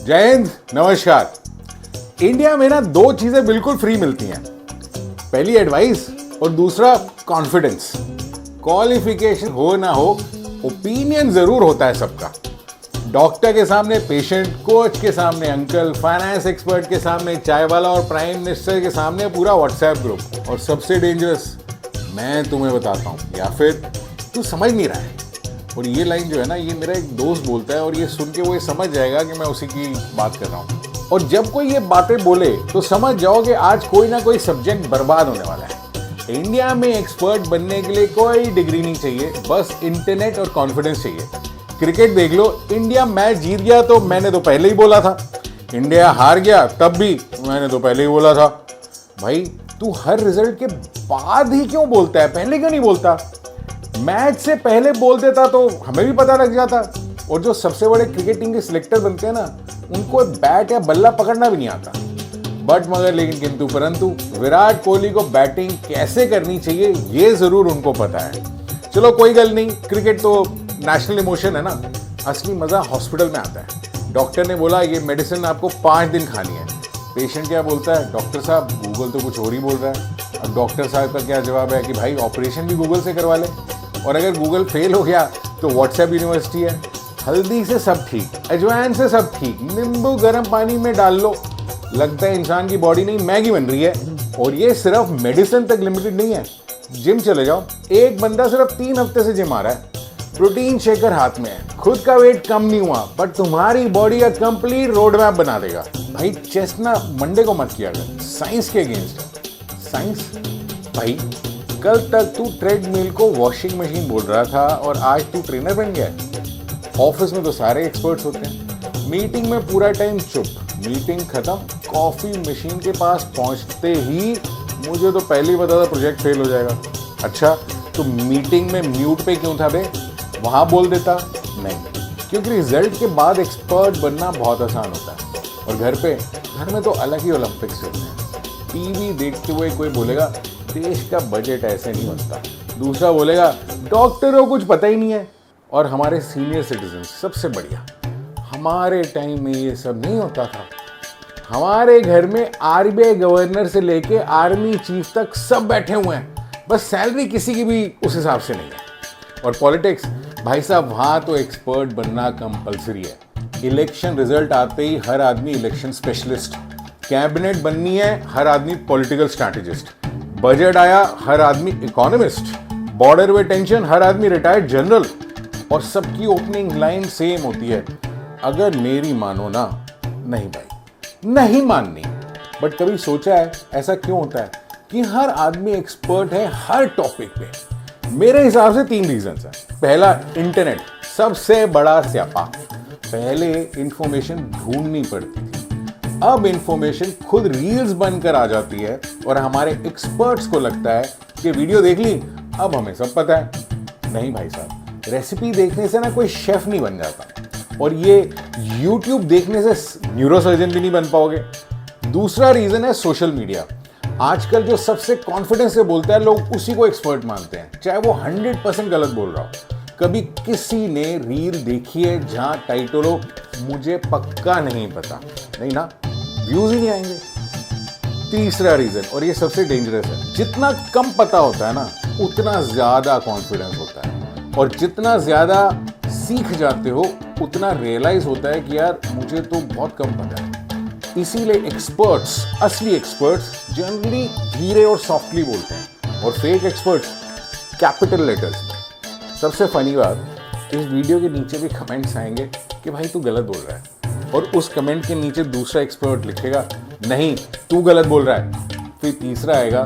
जय हिंद, नमस्कार। इंडिया में ना दो चीजें बिल्कुल फ्री मिलती हैं, पहली एडवाइस और दूसरा कॉन्फिडेंस। क्वालिफिकेशन हो ना हो, ओपिनियन जरूर होता है सबका। डॉक्टर के सामने पेशेंट, कोच के सामने अंकल, फाइनेंस एक्सपर्ट के सामने चाय वाला और प्राइम मिनिस्टर के सामने पूरा व्हाट्सएप ग्रुप। और सबसे डेंजरस मैं तुम्हें बताता हूँ, या फिर तू समझ नहीं रहा है। और ये लाइन जो है ना, ये मेरा एक दोस्त बोलता है और ये सुन के वो ये समझ जाएगा कि मैं उसी की बात कर रहा हूँ। और जब कोई ये बातें बोले तो समझ जाओ कि आज कोई ना कोई सब्जेक्ट बर्बाद होने वाला है। इंडिया में एक्सपर्ट बनने के लिए कोई डिग्री नहीं चाहिए, बस इंटरनेट और कॉन्फिडेंस चाहिए। क्रिकेट देख लो, इंडिया मैच जीत गया तो मैंने तो पहले ही बोला था, इंडिया हार गया तब भी मैंने तो पहले ही बोला था। भाई तू हर रिजल्ट के बाद ही क्यों बोलता है, पहले क्यों नहीं बोलता? मैच से पहले बोल देता तो हमें भी पता लग जाता। और जो सबसे बड़े क्रिकेट टीम के सिलेक्टर बनते हैं ना, उनको बैट या बल्ला पकड़ना भी नहीं आता। बट मगर लेकिन किंतु परंतु विराट कोहली को बैटिंग कैसे करनी चाहिए ये जरूर उनको पता है। चलो कोई गल नहीं, क्रिकेट तो नेशनल इमोशन है ना। असली मजा हॉस्पिटल में आता है। डॉक्टर ने बोला ये मेडिसिन आपको 5 दिन खानी है। पेशेंट क्या बोलता है, डॉक्टर साहब गूगल तो कुछ और ही बोल रहा है। अब डॉक्टर साहब का क्या जवाब है कि भाई ऑपरेशन भी गूगल से करवा ले। और अगर गूगल फेल हो गया तो व्हाट्सएप यूनिवर्सिटी है। हल्दी से सब ठीक, अजवाइन से सब ठीक, नींबू गर्म पानी में डाल लो, लगता है इंसान की बॉडी नहीं मैगी बन रही है। और ये सिर्फ मेडिसिन तक लिमिटेड नहीं है। जिम चले जाओ, एक बंदा सिर्फ 3 हफ्ते से जिम आ रहा है, प्रोटीन शेकर हाथ में है, खुद का वेट कम नहीं हुआ, पर तुम्हारी बॉडी का कंप्लीट रोड मैप बना देगा। भाई चेस्ट ना मंडे को मत किया कर, साइंस के अगेंस्ट। साइंस भाई, कल तक तू ट्रेडमिल को वॉशिंग मशीन बोल रहा था और आज तू ट्रेनर बन गया है। ऑफिस में तो सारे एक्सपर्ट्स होते हैं, मीटिंग में पूरा टाइम चुप, मीटिंग खत्म, कॉफी मशीन के पास पहुंचते ही मुझे तो पहले ही पता था प्रोजेक्ट फेल हो जाएगा। अच्छा तो मीटिंग में म्यूट पे क्यों था बे, वहां बोल देता? नहीं, क्योंकि रिजल्ट के बाद एक्सपर्ट बनना बहुत आसान होता है। और घर में तो अलग ही ओलंपिक्स चलते हैं। टीवी देखते हुए कोई बोलेगा देश का बजट ऐसे नहीं बनता, दूसरा बोलेगा डॉक्टरों को कुछ पता ही नहीं है। और हमारे सीनियर सिटीजन सबसे बढ़िया, हमारे टाइम में ये सब नहीं होता था। हमारे घर में आरबीआई गवर्नर से लेके आर्मी चीफ तक सब बैठे हुए हैं, बस सैलरी किसी की भी उस हिसाब से नहीं है। और पॉलिटिक्स भाई साहब, वहां तो एक्सपर्ट बनना कंपलसरी है। इलेक्शन रिजल्ट आते ही हर आदमी इलेक्शन स्पेशलिस्ट, कैबिनेट बननी है हर आदमी पॉलिटिकल स्ट्रैटेजिस्ट, बजट आया हर आदमी इकोनॉमिस्ट, बॉर्डर पे टेंशन हर आदमी रिटायर्ड जनरल। और सबकी ओपनिंग लाइन सेम होती है, अगर मेरी मानो ना। नहीं भाई, नहीं माननी। बट कभी सोचा है ऐसा क्यों होता है कि हर आदमी एक्सपर्ट है हर टॉपिक पे? मेरे हिसाब से 3 रीजंस हैं। पहला, इंटरनेट सबसे बड़ा स्यापा। पहले इंफॉर्मेशन ढूंढनी पड़ती थी, अब इंफॉर्मेशन खुद रील्स बनकर आ जाती है और हमारे एक्सपर्ट्स को लगता है कि वीडियो देख ली अब हमें सब पता है। नहीं भाई साहब, रेसिपी देखने से ना कोई शेफ नहीं बन जाता, और ये यूट्यूब देखने से न्यूरोसर्जन भी नहीं बन पाओगे। दूसरा रीजन है सोशल मीडिया। आजकल जो सबसे कॉन्फिडेंस से बोलता है लोग उसी को एक्सपर्ट मानते हैं, चाहे वो 100% गलत बोल रहा हो। कभी किसी ने रील देखी है जहां टाइटल हो मुझे पक्का नहीं पता? नहीं ना, व्यूज ही नहीं आएंगे। तीसरा रीजन, और ये सबसे डेंजरस है, जितना कम पता होता है ना उतना ज्यादा कॉन्फिडेंस होता है। और जितना ज्यादा सीख जाते हो उतना रियलाइज होता है कि यार मुझे तो बहुत कम पता है। इसीलिए एक्सपर्ट्स, असली एक्सपर्ट्स जनरली धीरे और सॉफ्टली बोलते हैं, और फेक एक्सपर्ट्स कैपिटल लेटर्स में। सबसे फनी बात, इस वीडियो के नीचे भी कमेंट्स आएंगे कि भाई तू गलत बोल रहा है, और उस कमेंट के नीचे दूसरा एक्सपर्ट लिखेगा नहीं तू गलत बोल रहा है, फिर तीसरा आएगा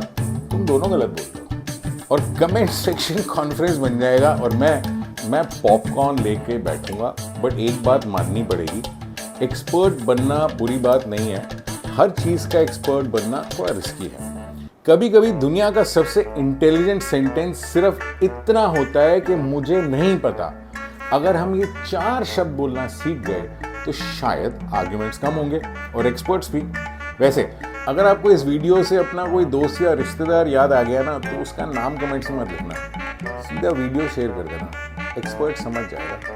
तुम दोनों गलत बोल रहे हो, और कमेंट सेक्शन कॉन्फ्रेंस बन जाएगा। और मैं पॉपकॉर्न लेके बैठूंगा। बट एक बात माननी पड़ेगी, एक्सपर्ट बनना बुरी बात नहीं है, हर चीज का एक्सपर्ट बनना थोड़ा रिस्की है। कभी कभी दुनिया का सबसे इंटेलिजेंट सेंटेंस सिर्फ इतना होता है कि मुझे नहीं पता। अगर हम ये 4 शब्द बोलना सीख गए तो शायद आर्ग्यूमेंट्स कम होंगे और एक्सपर्ट्स भी। वैसे अगर आपको इस वीडियो से अपना कोई दोस्त या रिश्तेदार याद आ गया ना, तो उसका नाम कमेंट्स में मत लिखना, सीधा वीडियो शेयर कर देना, एक्सपर्ट समझ जाएगा।